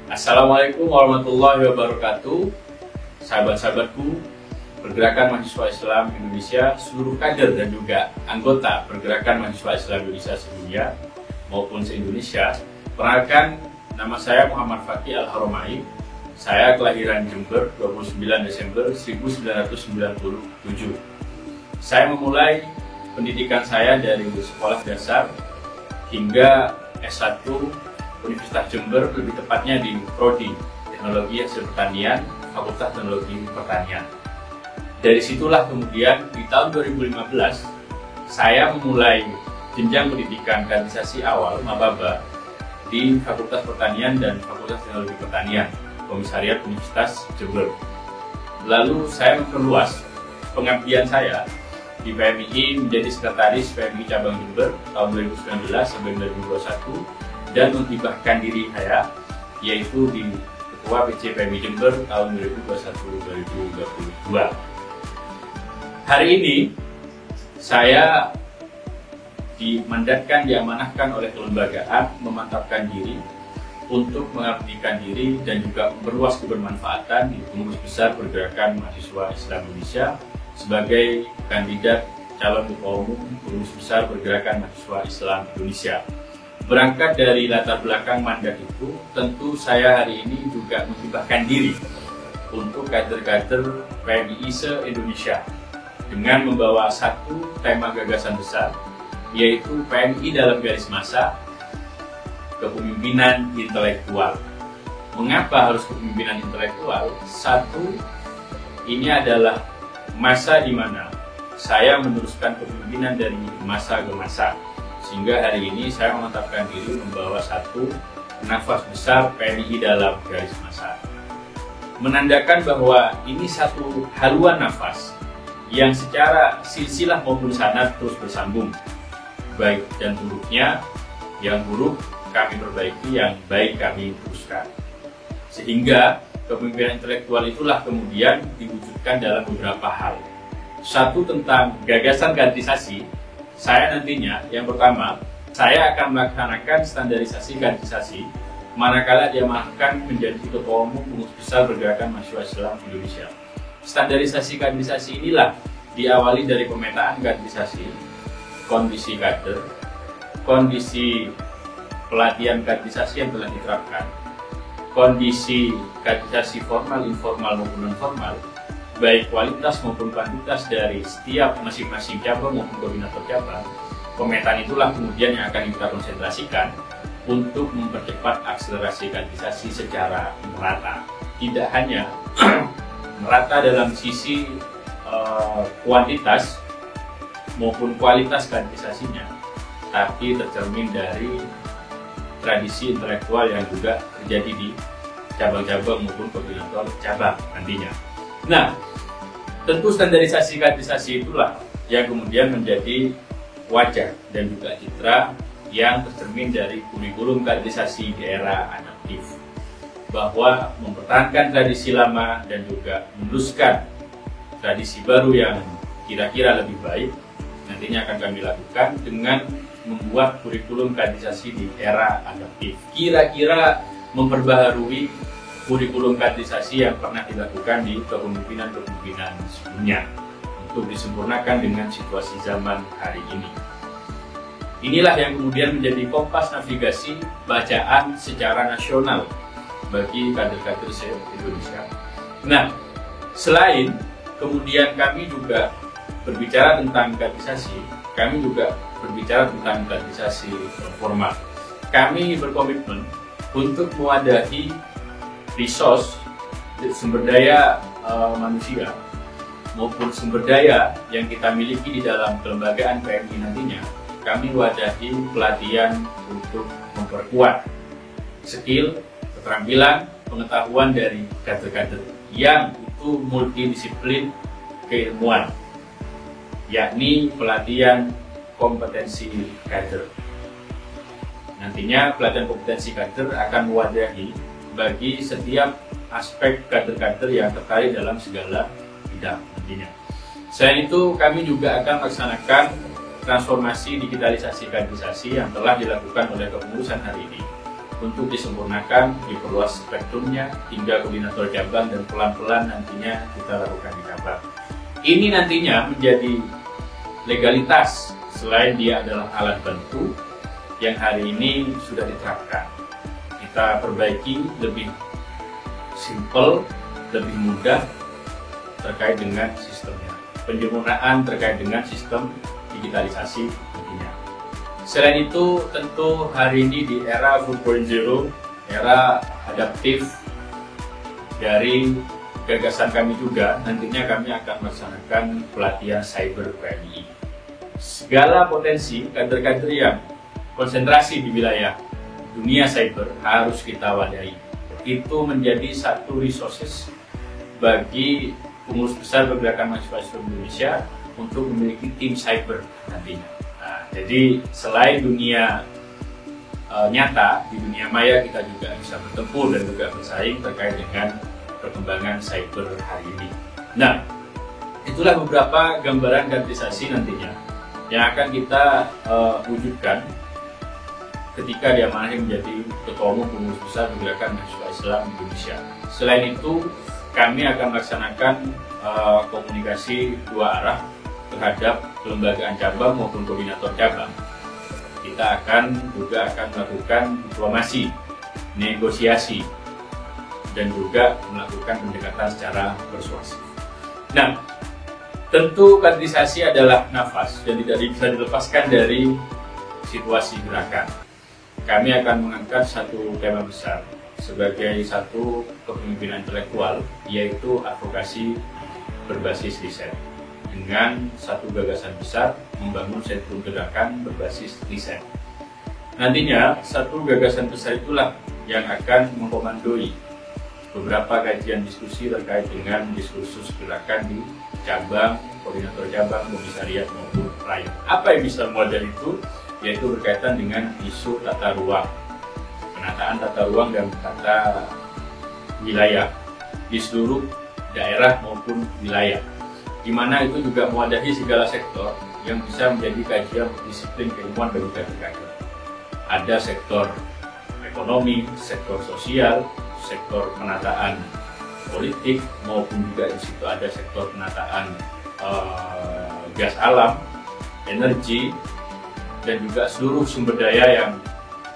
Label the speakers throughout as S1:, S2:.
S1: Assalamualaikum warahmatullahi wabarakatuh. Sahabat-sahabatku, Pergerakan Mahasiswa Islam Indonesia, seluruh kader dan juga anggota Pergerakan Mahasiswa Islam Indonesia sedunia maupun se-Indonesia. Perkenalkan, nama saya Muhammad Fakih Al-Haromai. Saya kelahiran Jember 29 Desember 1997. Saya memulai pendidikan saya dari sekolah dasar hingga S1 Universitas Jember, lebih tepatnya di Prodi Teknologi Hasil Pertanian, Fakultas Teknologi Pertanian. Dari situlah kemudian di tahun 2015 saya memulai jenjang pendidikan kaderisasi awal Mababa di Fakultas Pertanian dan Fakultas Teknologi Pertanian, Komisariat Universitas Jember. Lalu saya memperluas pengabdian saya di PMI menjadi sekretaris PMI Cabang Jember tahun 2019 sampai 2021 dan menghibahkan diri saya yaitu di Ketua PC PMI Jember tahun 2021-2022. Hari ini saya diamanahkan oleh kelembagaan memantapkan diri untuk mengabdikan diri dan juga memperluas kebermanfaatan di Pengurus Besar Pergerakan Mahasiswa Islam Indonesia sebagai kandidat calon ketua umum Pengurus Besar Pergerakan Mahasiswa Islam Indonesia. Berangkat dari latar belakang mandat itu, tentu saya hari ini juga menghibahkan diri untuk kader-kader PMI se-Indonesia dengan membawa satu tema gagasan besar, yaitu PMI dalam garis masa kepemimpinan intelektual. Mengapa harus kepemimpinan intelektual? Satu, ini adalah masa di mana saya meneruskan kepemimpinan dari masa ke masa. Sehingga hari ini saya memantapkan diri membawa satu nafas besar PMI dalam garis masa. Menandakan bahwa ini satu haluan nafas yang secara silsilah maupun sanad terus bersambung. Baik dan buruknya, yang buruk kami perbaiki, yang baik kami teruskan. Sehingga kepemimpinan intelektual itulah kemudian diwujudkan dalam beberapa hal. Satu, tentang gagasan kaderisasi. Saya nantinya, yang pertama, saya akan melaksanakan standarisasi kaderisasi manakala dia akan menjadi ketua umum Pengurus Besar Pergerakan Mahasiswa Islam Indonesia. Standarisasi kaderisasi inilah diawali dari pemetaan kaderisasi, kondisi kader, kondisi pelatihan kaderisasi yang telah diterapkan, kondisi kaderisasi formal, informal maupun non formal, baik kualitas maupun kuantitas dari setiap masing-masing cabang maupun koordinator cabang. Pemetaan itulah kemudian yang akan kita konsentrasikan untuk mempercepat akselerasi kaderisasi secara merata. Tidak hanya merata dalam sisi kuantitas maupun kualitas kaderisasinya, tapi tercermin dari tradisi intelektual yang juga terjadi di cabang-cabang maupun koordinator cabang nantinya. Nah, tentu standarisasi kaderisasi itulah yang kemudian menjadi wajah dan juga citra yang tercermin dari kurikulum kaderisasi di era adaptif, bahwa mempertahankan tradisi lama dan juga meneruskan tradisi baru yang kira-kira lebih baik nantinya akan kami lakukan dengan membuat kurikulum kaderisasi di era adaptif, kira-kira memperbaharui kurikulum kaderisasi yang pernah dilakukan di kepemimpinan-kepemimpinan sebelumnya untuk disempurnakan dengan situasi zaman hari ini. Inilah yang kemudian menjadi kompas navigasi bacaan secara nasional bagi kader-kader se-Indonesia. Nah, selain kemudian kami juga berbicara tentang kaderisasi, kami juga berbicara tentang kaderisasi formal. Kami berkomitmen untuk mewadahi resource, sumber daya manusia maupun sumber daya yang kita miliki di dalam kelembagaan PMI nantinya. Kami wadahi pelatihan untuk memperkuat skill, keterampilan, pengetahuan dari kader-kader yang itu multidisiplin keilmuan, yakni pelatihan kompetensi kader. Nantinya pelatihan kompetensi kader akan mewadahi bagi setiap aspek kader-kader yang terkait dalam segala bidang nantinya. Selain itu, kami juga akan melaksanakan transformasi digitalisasi kaderisasi yang telah dilakukan oleh kepengurusan hari ini untuk disempurnakan, diperluas spektrumnya hingga koordinator cabang, dan pelan-pelan nantinya kita lakukan di cabang. Ini nantinya menjadi legalitas selain dia adalah alat bantu yang hari ini sudah diterapkan. Kita perbaiki lebih simple, lebih mudah terkait dengan sistemnya. Penyempurnaan terkait dengan sistem digitalisasi tentunya. Selain itu, tentu hari ini di era 4.0, era adaptif, dari gagasan kami juga, nantinya kami akan melaksanakan pelatihan cyber PMI. Segala potensi kader-kader yang konsentrasi di wilayah dunia cyber harus kita wadahi. Itu menjadi satu resources bagi pengurus besar pergerakan mahasiswa Islam Indonesia untuk memiliki tim cyber nantinya. Nah, jadi selain dunia nyata, di dunia maya kita juga bisa bertempur dan juga bersaing terkait dengan perkembangan cyber hari ini. Nah, itulah beberapa gambaran kaderisasi nantinya yang akan kita wujudkan ketika diamanahi menjadi Ketua Umum Pengurus Besar Pergerakan Mahasiswa Islam Indonesia. Selain itu, kami akan melaksanakan komunikasi dua arah terhadap kelembagaan cabang maupun koordinator cabang. Kita akan melakukan diplomasi, negosiasi, dan juga melakukan pendekatan secara persuasif. Nah, tentu kaderisasi adalah nafas dan tidak bisa dilepaskan dari situasi gerakan. Kami akan mengangkat satu tema besar sebagai satu kepemimpinan intelektual, yaitu advokasi berbasis riset, dengan satu gagasan besar membangun sentrum gerakan berbasis riset. Nantinya satu gagasan besar itulah yang akan mengkomandoi beberapa kajian diskusi terkait dengan diskursus gerakan di cabang, koordinator cabang, komisariat maupun rakyat. Apa yang bisa modal itu? Yaitu berkaitan dengan isu tata ruang, penataan tata ruang dan tata wilayah di seluruh daerah maupun wilayah, di mana itu juga mewadahi segala sektor yang bisa menjadi kajian disiplin keilmuan bagi kader-kader. Ada sektor ekonomi, sektor sosial, sektor penataan politik, maupun juga di situ ada sektor penataan gas alam, energi, dan juga seluruh sumber daya yang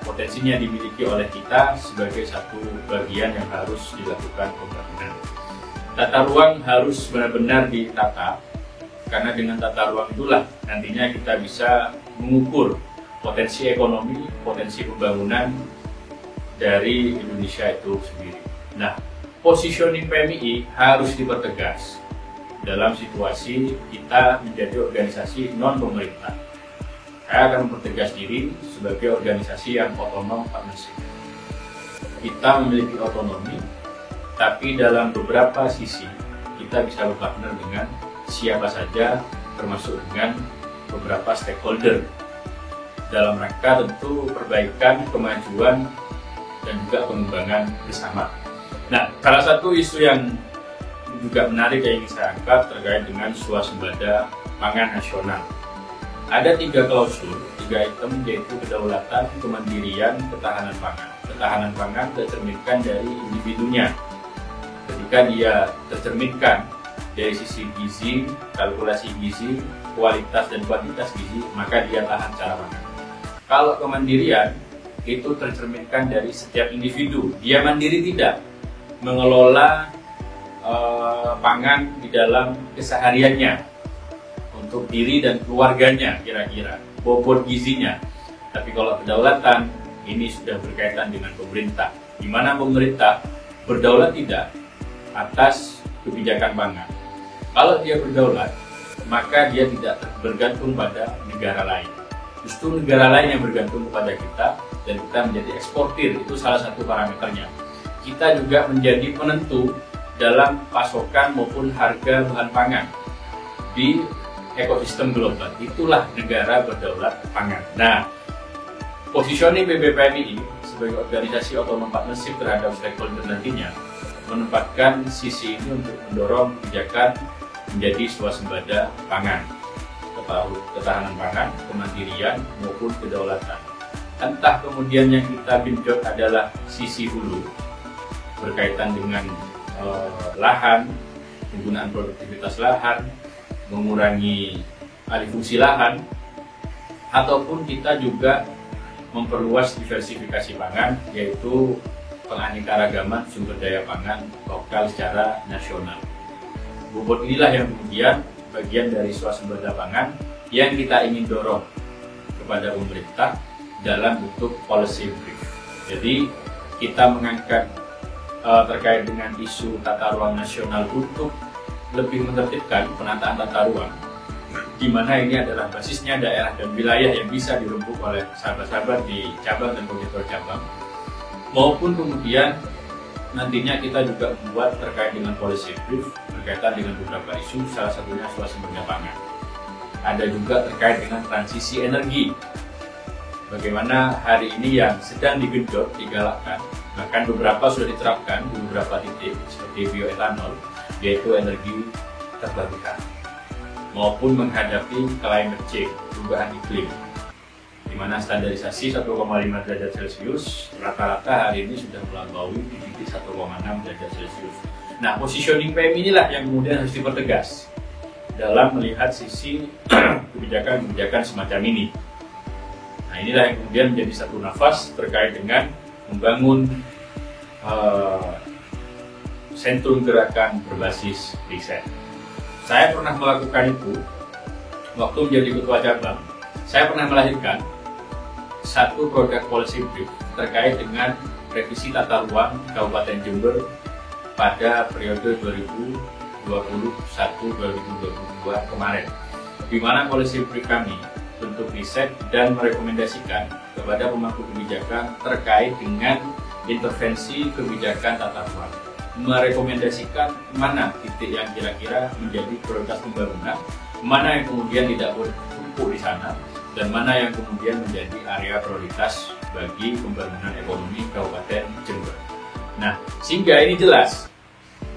S1: potensinya dimiliki oleh kita sebagai satu bagian yang harus dilakukan pembangunan. Tata ruang harus benar-benar ditata, karena dengan tata ruang itulah nantinya kita bisa mengukur potensi ekonomi, potensi pembangunan dari Indonesia itu sendiri. Nah, positioning PMI harus dipertegas dalam situasi kita menjadi organisasi non-pemerintah. Saya akan mempertegas diri sebagai organisasi yang otonom partnership. Kita memiliki otonomi, tapi dalam beberapa sisi kita bisa berpartner dengan siapa saja, termasuk dengan beberapa stakeholder, dalam rangka tentu perbaikan, kemajuan, dan juga pengembangan bersama. Nah, salah satu isu yang juga menarik yang ingin saya angkat terkait dengan swasembada pangan nasional. Ada 3 klausul, 3 item, yaitu kedaulatan, kemandirian, ketahanan pangan. Ketahanan pangan tercerminkan dari individunya. Ketika dia tercerminkan dari sisi gizi, kalkulasi gizi, kualitas dan kuantitas gizi, maka dia tahan secara pangan. Kalau kemandirian, itu tercerminkan dari setiap individu. Dia mandiri tidak mengelola pangan di dalam kesehariannya untuk diri dan keluarganya, kira-kira bobot gizinya. Tapi kalau kedaulatan, ini sudah berkaitan dengan pemerintah, di mana pemerintah berdaulat tidak atas kebijakan pangan. Kalau dia berdaulat, maka dia tidak bergantung pada negara lain. Justru negara lain yang bergantung kepada kita, dan kita menjadi eksportir. Itu salah satu parameternya. Kita juga menjadi penentu dalam pasokan maupun harga bahan pangan di ekosistem global. Itulah negara berdaulat pangan. Nah, positioning PBPMI sebagai organisasi otonom partnership terhadap stakeholder nantinya menempatkan sisi ini untuk mendorong kebijakan menjadi swasembada pangan, ketahanan pangan, kemandirian maupun kedaulatan. entah kemudian yang kita genjot adalah sisi hulu berkaitan dengan lahan, penggunaan produktivitas lahan, mengurangi alih fungsi lahan, ataupun kita juga memperluas diversifikasi pangan, yaitu penganeka-ragaman sumber daya pangan lokal secara nasional. Bobot inilah yang kemudian bagian dari swasembada pangan yang kita ingin dorong kepada pemerintah dalam bentuk policy brief. Jadi kita mengangkat terkait dengan isu tata ruang nasional untuk lebih menertibkan penataan tata ruang, di mana ini adalah basisnya daerah dan wilayah yang bisa dirembuk oleh sahabat-sahabat di cabang dan koordinator cabang, maupun kemudian nantinya kita juga membuat terkait dengan policy brief berkaitan dengan beberapa isu, salah satunya swasembada pangan. Ada juga terkait dengan transisi energi, bagaimana hari ini yang sedang digenjot, digalakkan, bahkan beberapa sudah diterapkan di beberapa titik seperti bioetanol, yaitu energi terbarukan, maupun menghadapi climate change, perubahan iklim, di mana standarisasi 1,5 derajat Celcius rata-rata hari ini sudah melampaui di titik 1,6 derajat Celcius. Nah, positioning PM inilah yang kemudian harus dipertegas dalam melihat sisi kebijakan-kebijakan semacam ini. Nah, inilah yang kemudian menjadi satu nafas terkait dengan membangun sentrum gerakan berbasis riset. Saya pernah melakukan itu waktu menjadi ketua cabang. Saya pernah melahirkan satu produk policy brief terkait dengan revisi tata ruang Kabupaten Jember pada periode 2021-2022 kemarin, di mana policy brief kami bentuk riset dan merekomendasikan kepada pemangku kebijakan terkait dengan intervensi kebijakan tata ruang, merekomendasikan mana titik yang kira-kira menjadi prioritas pembangunan, mana yang kemudian tidak boleh tumpuh di sana, dan mana yang kemudian menjadi area prioritas bagi pembangunan ekonomi Kabupaten Jember. Nah, sehingga ini jelas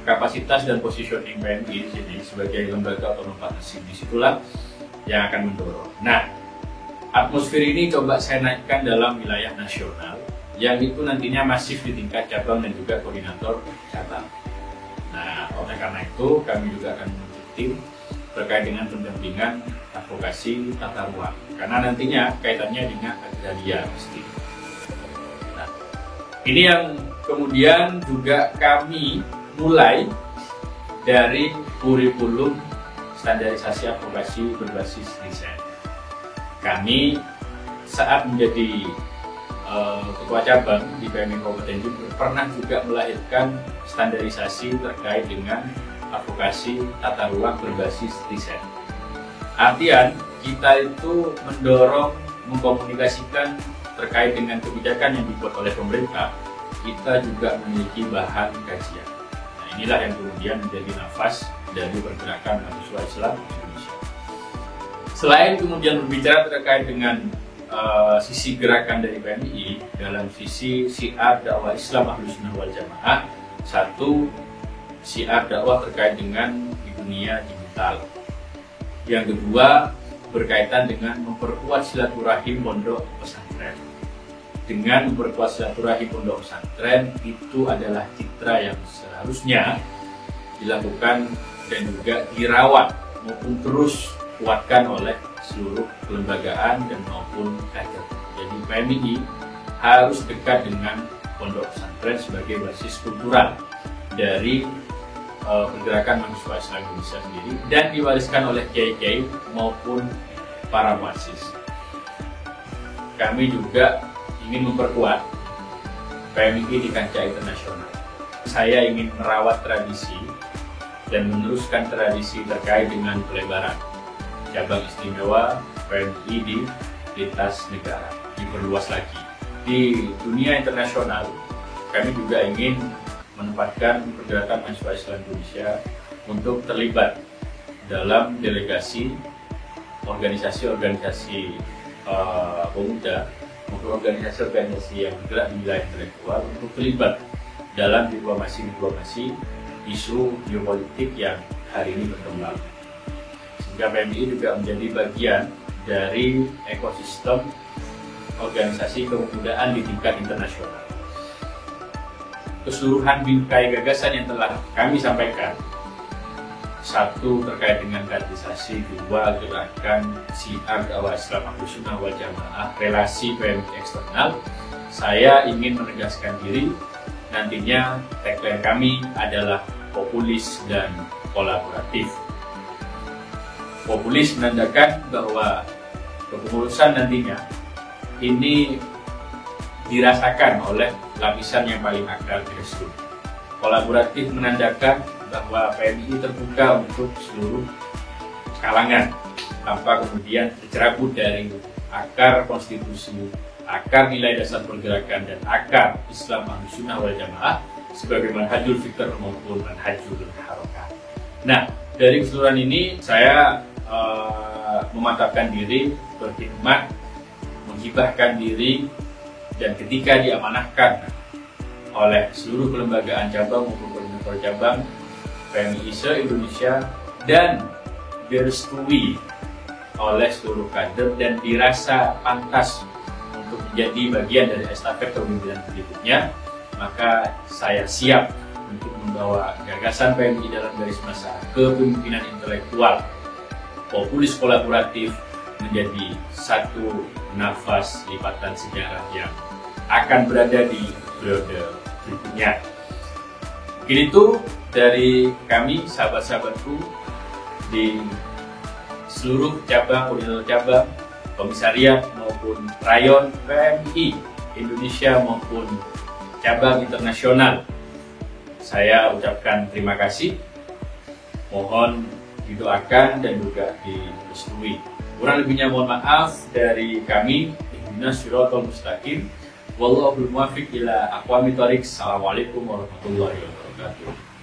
S1: kapasitas dan positioning PMI di sini sebagai lembaga otonom partnership, disitulah yang akan mendorong. Nah, atmosfer ini coba saya naikkan dalam wilayah nasional, yang itu nantinya masif di tingkat cabang dan juga koordinator cabang. Nah, oleh karena itu kami juga akan membentuk tim terkait dengan pendampingan advokasi tata ruang, karena nantinya kaitannya dengan agraria pasti. Nah, ini yang kemudian juga kami mulai dari kurikulum standarisasi advokasi berbasis riset. Kami saat menjadi ketua cabang di PMI Kabupaten Jember pernah juga melahirkan standarisasi terkait dengan advokasi tata ruang berbasis riset. Artian kita itu mendorong, mengkomunikasikan terkait dengan kebijakan yang dibuat oleh pemerintah, kita juga memiliki bahan kajian. Nah, inilah yang kemudian menjadi nafas dari pergerakan mahasiswa Islam Indonesia. Selain kemudian berbicara terkait dengan sisi gerakan dari PMI dalam sisi syiar dakwah Islam Ahlussunnah wal Jamaah, satu syiar dakwah terkait dengan di dunia digital. Yang kedua berkaitan dengan memperkuat silaturahim pondok pesantren. Dengan memperkuat silaturahim pondok pesantren itu adalah citra yang seharusnya dilakukan dan juga dirawat maupun terus kuatkan oleh seluruh kelembagaan dan maupun kader. Jadi PMI harus dekat dengan pondok pesantren sebagai basis kultural dari pergerakan mahasiswa Islam Indonesia sendiri dan diwariskan oleh kiai-kiai maupun para muassis. Kami juga ingin memperkuat PMI di kancah internasional. Saya ingin merawat tradisi dan meneruskan tradisi terkait dengan pelebaran cabang istimewa PMI di lintas negara, diperluas lagi. Di dunia internasional, kami juga ingin menempatkan pergerakan mahasiswa Islam Indonesia untuk terlibat dalam delegasi organisasi-organisasi pemuda maupun organisasi-organisasi yang bergerak di wilayah intelektual untuk terlibat dalam diplomasi isu geopolitik yang hari ini berkembang. Sehingga PMI juga menjadi bagian dari ekosistem organisasi kepemudaan di tingkat internasional. Keseluruhan bingkai gagasan yang telah kami sampaikan, satu terkait dengan kaderisasi, dua gerakan syiar dakwah Islam Ahlus Sunnah wal Jamaah, relasi PMI eksternal, saya ingin menegaskan diri nantinya tagline kami adalah populis dan kolaboratif. Populis menandakan bahwa kepengurusan nantinya ini dirasakan oleh lapisan yang paling akar grassroots. Kolaboratif menandakan bahwa PMI terbuka untuk seluruh kalangan tanpa kemudian tercerabut dari akar konstitusi, akar nilai dasar pergerakan, dan akar Islam Ahlus Sunnah wal Jamaah sebagai manhajul fikr maupun manhajul harokat. Nah, dari keseluruhan ini saya memantapkan diri, berkhidmat, menghibahkan diri, dan ketika diamanahkan oleh seluruh kelembagaan cabang maupun koordinator cabang PMI se-Indonesia dan direstui oleh seluruh kader dan dirasa pantas untuk menjadi bagian dari estafet kepemimpinan berikutnya, maka saya siap untuk membawa gagasan PMI dalam garis masa kepemimpinan intelektual populis kolaboratif menjadi satu nafas lipatan sejarah yang akan berada di periode berikutnya. Mungkin itu dari kami, sahabat-sahabatku di seluruh cabang, koordinator cabang, komisariat maupun rayon PMI Indonesia maupun cabang internasional. Saya ucapkan terima kasih. Mohon didoakan dan juga direstui. Kurang lebihnya mohon maaf dari kami. Ihdinas siratal mustaqim. Wallahul muwaffiq ila aqwamit thoriq. Assalamualaikum warahmatullahi wabarakatuh.